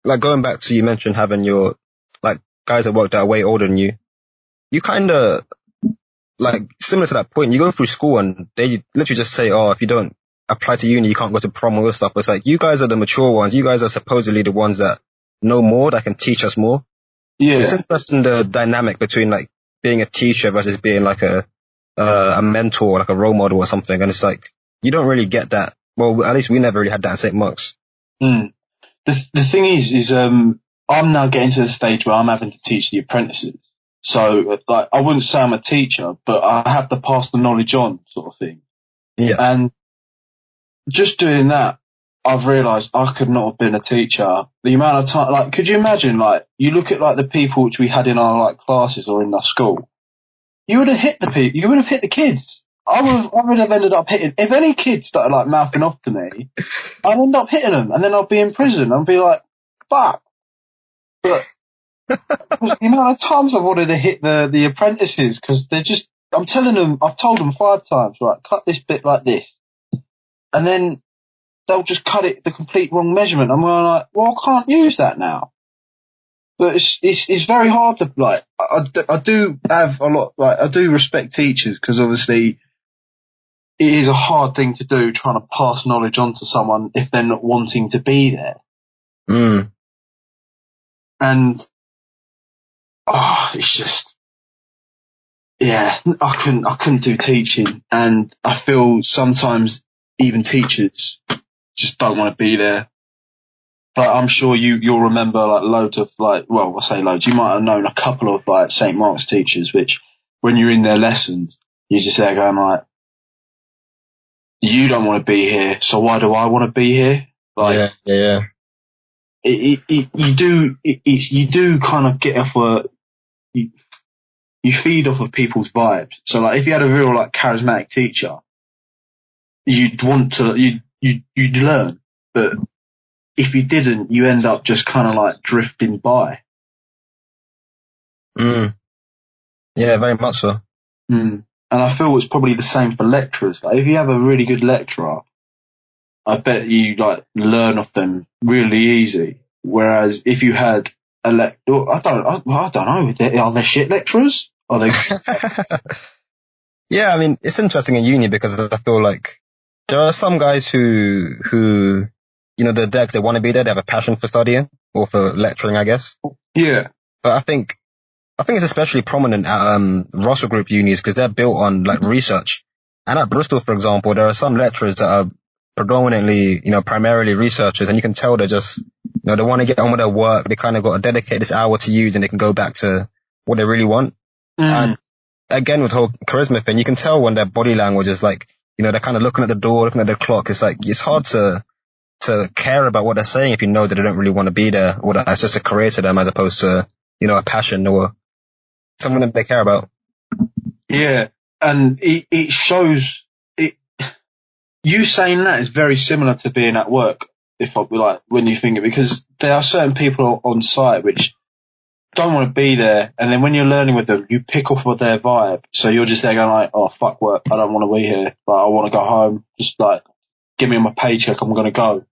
like going back to you mentioned having your like guys that worked out way older than you. You kind of like similar to that point. You go through school and they literally just say, "Oh, if you don't apply to uni, you can't go to prom or stuff." But it's like you guys are the mature ones. You guys are supposedly the ones that know more, that can teach us more. It's Yeah. interesting the dynamic between like being a teacher versus being like a mentor, like a role model or something. And it's like you don't really get that. Well, at least we never really had that in St. Mark's. Mm. The thing is I'm now getting to the stage where I'm having to teach the apprentices. So, like, I wouldn't say I'm a teacher, but I have to pass the knowledge on, sort of thing. Yeah. And just doing that, I've realised I could not have been a teacher. The amount of time, like, could you imagine, like, you look at, like, the people which we had in our, like, classes or in our school, you would have hit the people, you would have hit the kids. I would have ended up hitting, if any kid started, like, mouthing off to me, I'd end up hitting them, and then I'd be in prison. I'd be like, fuck. But the amount of times I wanted to hit the apprentices, because they're just, I'm telling them, I've told them 5 times, right, cut this bit like this. And then they'll just cut it the complete wrong measurement. And we're like, well, I can't use that now. But it's very hard to, like, I do have a lot, like, I do respect teachers, because obviously it is a hard thing to do, trying to pass knowledge on to someone if they're not wanting to be there. Mm. And, it's just, yeah, I couldn't do teaching. And I feel sometimes even teachers just don't want to be there. But I'm sure you'll remember, like, loads of, like, well, I say loads, you might have known a couple of, like, St. Mark's teachers, which when you're in their lessons, you're just there going, like, you don't want to be here, so why do I want to be here? Like, Yeah. You do kind of get off you feed off of people's vibes. So, like, if you had a real, like, charismatic teacher, you'd want to, you'd learn. But if you didn't, you end up just kind of, like, drifting by. Mm. Yeah, very much so. Mm. And I feel it's probably the same for lecturers. Like, if you have a really good lecturer, I bet you, like, learn off them really easy. Whereas if you had I don't know, are there shit lecturers? Are they? Yeah, I mean, it's interesting in uni because I feel like there are some guys who, the decks, they want to be there, they have a passion for studying or for lecturing, I guess. Yeah. But I think it's especially prominent at Russell Group unis because they're built on like research. And at Bristol, for example, there are some lecturers that are predominantly, primarily researchers, and you can tell they're just, they want to get on with their work. They kind of got to dedicate this hour to use, and they can go back to what they really want. And again, with the whole charisma thing, you can tell when their body language is like, they're kind of looking at the door, looking at the clock. It's like, it's hard to care about what they're saying if you know that they don't really want to be there, or that it's just a career to them as opposed to, a passion or something that they care about. Yeah. And it shows it. You saying that is very similar to being at work, if I like, when you think it, because there are certain people on site which don't want to be there, and then when you're learning with them, you pick up on their vibe. So you're just there going like, oh, fuck work, I don't want to be here. Like, I want to go home. Just, like, give me my paycheck, I'm going to go.